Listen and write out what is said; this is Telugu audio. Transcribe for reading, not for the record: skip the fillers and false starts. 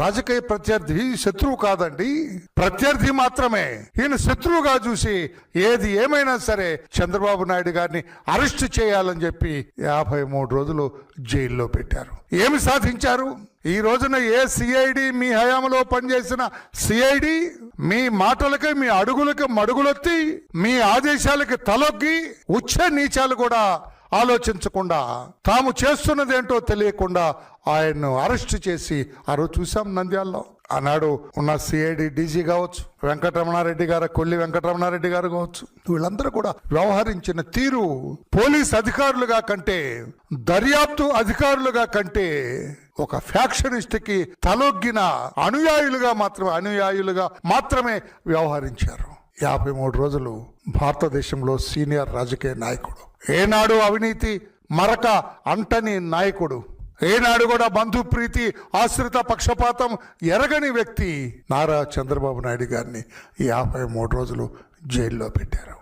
రాజకీయ ప్రత్యర్థి శత్రువు కాదండి, ప్రత్యర్థి మాత్రమే. ఈయన శత్రువుగా చూసి ఏది ఏమైనా సరే చంద్రబాబు నాయుడు గారిని అరెస్ట్ చేయాలని చెప్పి 53 రోజులు జైల్లో పెట్టారు. ఏమి సాధించారు? ఈ రోజున ఏ సిఐడి, మీ హయాంలో పనిచేసిన సిఐడి మీ మాటలకి, మీ అడుగులకి మడుగులొత్తి, మీ ఆదేశాలకి తలొగ్గి, ఉచ్చ నీచాలు కూడా ఆలోచించకుండా, తాము చేస్తున్నదేంటో తెలియకుండా ఆయన్ను అరెస్ట్ చేసి ఆ రోజు చూసాం నంద్యాలలో. ఆనాడు ఉన్న సిఐడి డీజీ కావచ్చు, వెంకటరమణారెడ్డి గారు, కొల్లి వెంకటరమణారెడ్డి గారు కావచ్చు, వీళ్ళందరూ కూడా వ్యవహరించిన తీరు పోలీస్ అధికారులుగా కంటే, దర్యాప్తు అధికారులుగా కంటే ఒక ఫ్యాక్షనిస్ట్ కి తలొగ్గిన అనుయాయులుగా మాత్రమే వ్యవహరించారు. 53 రోజులు భారతదేశంలో సీనియర్ రాజకీయ నాయకుడు, ఏనాడు అవినీతి మరక అంటని నాయకుడు, ఏనాడు కూడా బంధుప్రీతి, ఆశ్రిత పక్షపాతం ఎరగని వ్యక్తి నారా చంద్రబాబు నాయుడు గారిని 53 రోజులు జైల్లో పెట్టారు.